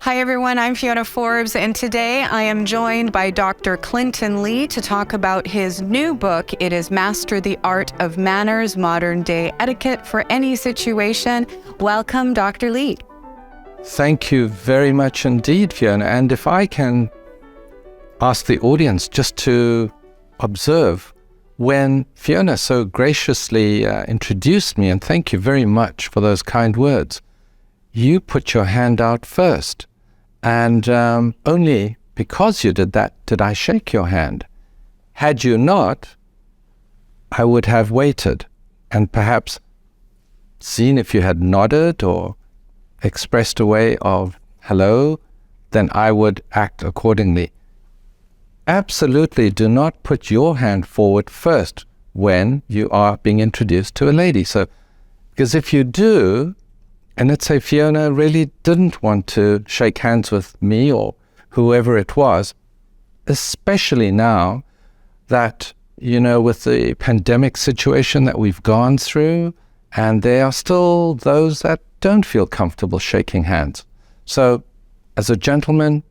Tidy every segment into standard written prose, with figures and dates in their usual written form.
Hi everyone, I'm Fiona Forbes, and today I am joined by Dr. Clinton Lee to talk about his new book. It is Master the Art of Manners, Modern Day Etiquette for Any Situation. Welcome, Dr. Lee. Thank you very much indeed, Fiona. And if I can ask the audience just to observe when Fiona so graciously introduced me, and thank you very much for those kind words. You put your hand out first, and only because you did that did I shake your hand. Had you not, I would have waited and perhaps seen if you had nodded or expressed a way of hello, then I would act accordingly. Absolutely do not put your hand forward first when you are being introduced to a lady. So, because if you do, and let's say Fiona really didn't want to shake hands with me or whoever it was, especially now that, with the pandemic situation that we've gone through, and there are still those that don't feel comfortable shaking hands. So, as a gentleman,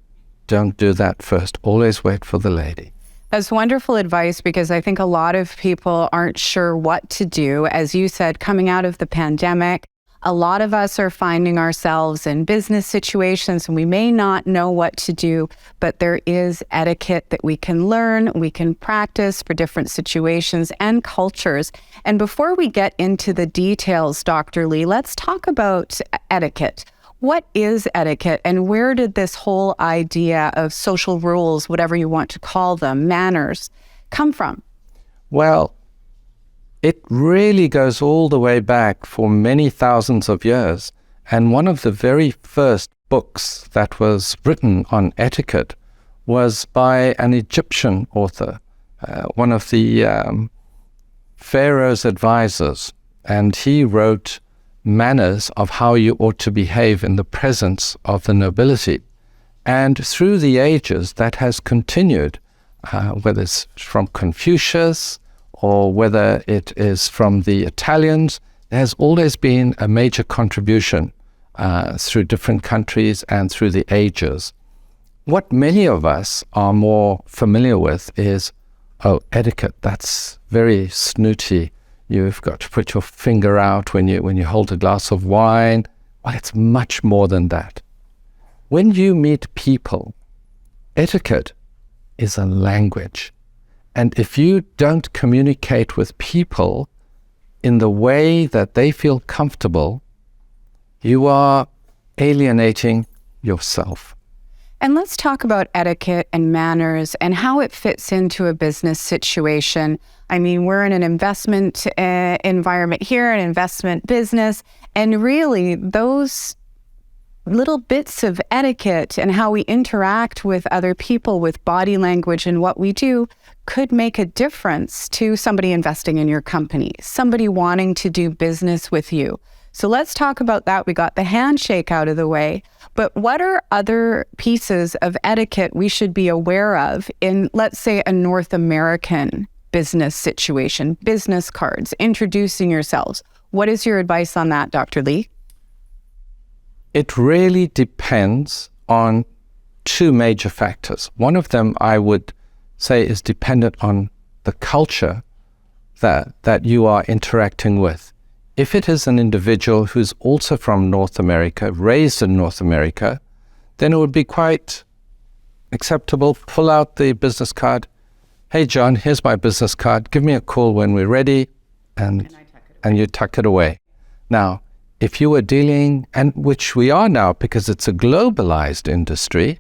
don't do that first. Always wait for the lady. That's wonderful advice, because I think a lot of people aren't sure what to do. As you said, coming out of the pandemic, a lot of us are finding ourselves in business situations and we may not know what to do, but there is etiquette that we can learn, we can practice for different situations and cultures. And before we get into the details, Dr. Lee, let's talk about etiquette. What is etiquette, and where did this whole idea of social rules, whatever you want to call them, manners, come from? Well, it really goes all the way back for many thousands of years. And one of the very first books that was written on etiquette was by an Egyptian author, one of the Pharaoh's advisors. And he wrote manners of how you ought to behave in the presence of the nobility. And through the ages, that has continued, whether it's from Confucius or whether it is from the Italians. There has always been a major contribution through different countries and through the ages. What many of us are more familiar with is, etiquette, that's very snooty. You've got to put your finger out when you hold a glass of wine. Well, it's much more than that. When you meet people, etiquette is a language. And if you don't communicate with people in the way that they feel comfortable, you are alienating yourself. And let's talk about etiquette and manners and how it fits into a business situation. I mean, we're in an investment environment here, an investment business, and really those little bits of etiquette and how we interact with other people with body language and what we do could make a difference to somebody investing in your company, somebody wanting to do business with you. So let's talk about that. We got the handshake out of the way, but what are other pieces of etiquette we should be aware of in, let's say, a North American business situation, business cards, introducing yourselves? What is your advice on that, Dr. Lee? It really depends on two major factors. One of them, I would say, is dependent on the culture that you are interacting with. If it is an individual who's also from North America, raised in North America, then it would be quite acceptable. Pull out the business card. Hey, John, here's my business card. Give me a call when we're ready, and you tuck it away. Now, if you were dealing, and which we are now because it's a globalized industry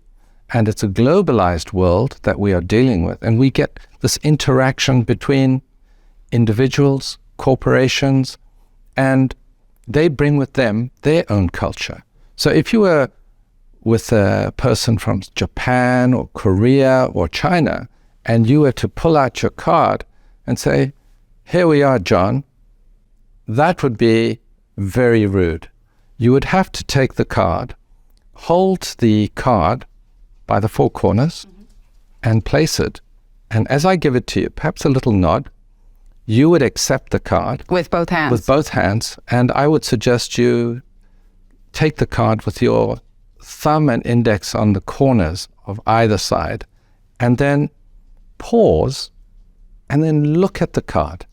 and it's a globalized world that we are dealing with, and we get this interaction between individuals, corporations, and they bring with them their own culture. So if you were with a person from Japan or Korea or China, and you were to pull out your card and say, here we are, John, that would be very rude. You would have to take the card, hold the card by the four corners, and place it. And as I give it to you, perhaps a little nod, you would accept the card. With both hands. With both hands. And I would suggest you take the card with your thumb and index on the corners of either side, and then pause, and then look at the card.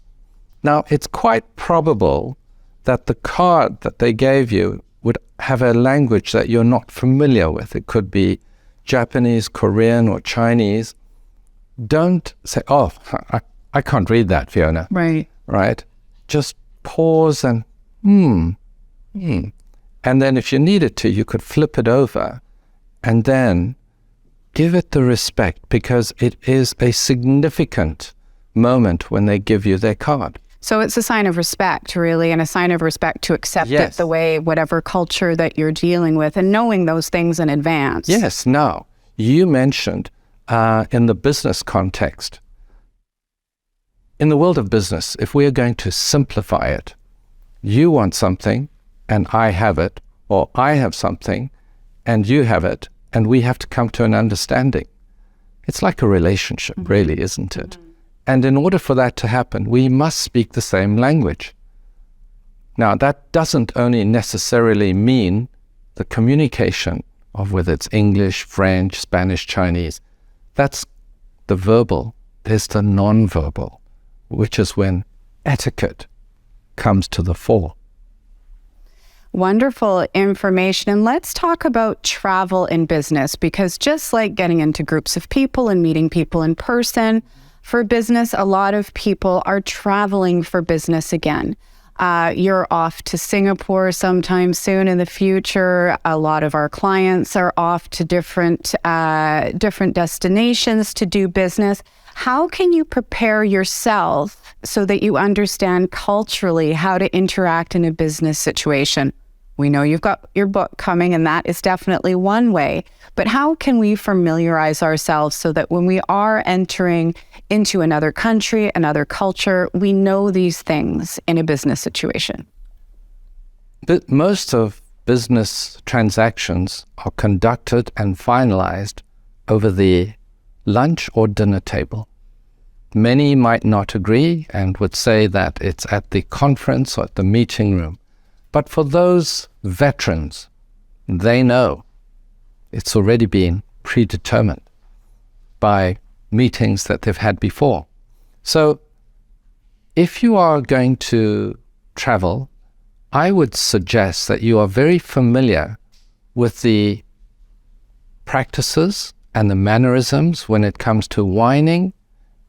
Now, it's quite probable that the card that they gave you would have a language that you're not familiar with. It could be Japanese, Korean, or Chinese. Don't say, oh, I can't read that, Fiona. Right. Right? Just pause and, And then if you needed to, you could flip it over and then give it the respect, because it is a significant moment when they give you their card. So it's a sign of respect, really, and a sign of respect to accept it the way, whatever culture that you're dealing with, and knowing those things in advance. Yes. Now, you mentioned in the business context, in the world of business, if we are going to simplify it, you want something and I have it, or I have something and you have it, and we have to come to an understanding. It's like a relationship, really, isn't it? And in order for that to happen, we must speak the same language. Now, that doesn't only necessarily mean the communication of whether it's English, French, Spanish, Chinese. That's the verbal. There's the non-verbal, which is when etiquette comes to the fore. Wonderful information. And let's talk about travel in business, because just like getting into groups of people and meeting people in person, for business, a lot of people are traveling for business again. You're off to Singapore sometime soon in the future. A lot of our clients are off to different destinations to do business. How can you prepare yourself so that you understand culturally how to interact in a business situation? We know you've got your book coming, and that is definitely one way. But how can we familiarize ourselves so that when we are entering into another country, another culture, we know these things in a business situation? But most of business transactions are conducted and finalized over the lunch or dinner table. Many might not agree and would say that it's at the conference or at the meeting room. But for those veterans, they know it's already been predetermined by meetings that they've had before. So if you are going to travel, I would suggest that you are very familiar with the practices and the mannerisms when it comes to wining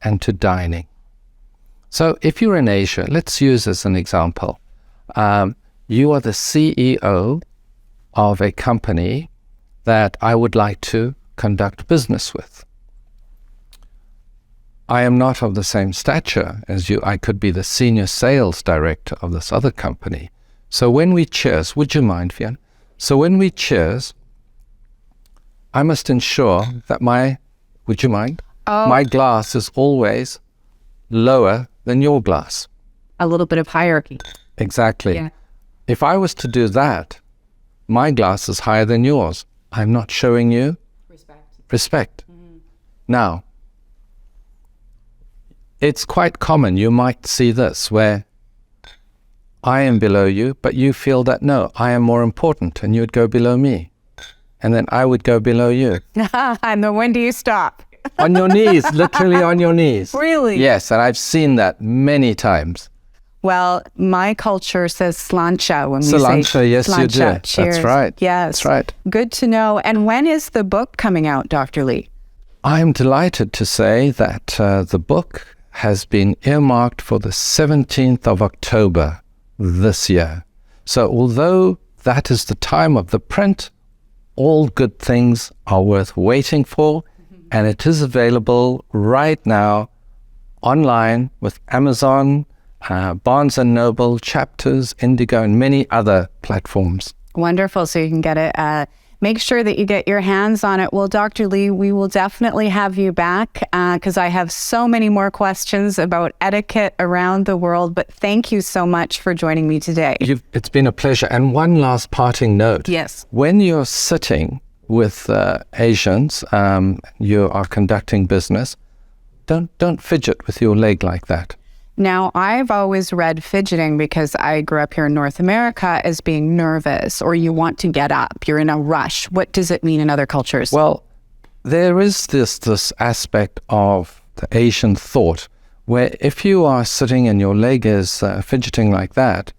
and to dining. So if you're in Asia, let's use as an example, you are the CEO of a company that I would like to conduct business with. I am not of the same stature as you. I could be the senior sales director of this other company. So when we cheers, would you mind, Fiona? So when we cheers, I must ensure that would you mind? My glass is always lower than your glass. A little bit of hierarchy. Exactly. Yeah. If I was to do that, my glass is higher than yours. I'm not showing you respect. Now, it's quite common. You might see this where I am below you, but you feel that, no, I am more important, and you would go below me. And then I would go below you. And then when do you stop? On your knees, literally on your knees. Really? Yes, and I've seen that many times. Well, my culture says slancha when we say Slancha, yes, slancha. you do. Cheers. That's right. Yes. That's right. Good to know. And when is the book coming out, Dr. Lee? I'm delighted to say that the book has been earmarked for the 17th of October this year. So although that is the time of the print, all good things are worth waiting for, and it is available right now online with Amazon, Barnes & Noble, Chapters, Indigo, and many other platforms. Wonderful. So you can get it. Make sure that you get your hands on it. Well, Dr. Lee, we will definitely have you back because I have so many more questions about etiquette around the world. But thank you so much for joining me today. It's been a pleasure. And one last parting note. Yes. When you're sitting with Asians, you are conducting business, don't fidget with your leg like that. Now, I've always read fidgeting, because I grew up here in North America, as being nervous, or you want to get up, you're in a rush. What does it mean in other cultures? Well, there is this aspect of the Asian thought where if you are sitting and your leg is fidgeting like that,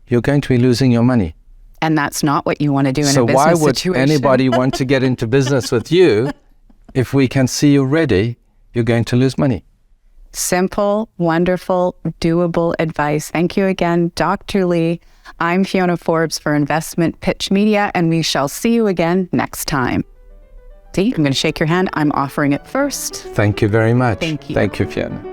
you're going to be losing your money. And that's not what you want to do in a So business why would situation. anybody want to get into business with you if we can see you ready, you're going to lose money? Simple, wonderful, doable advice. Thank you again, Dr. Lee. I'm Fiona Forbes for Investment Pitch Media, and we shall see you again next time. See, I'm going to shake your hand. I'm offering it first. Thank you very much. Thank you. Thank you, Fiona.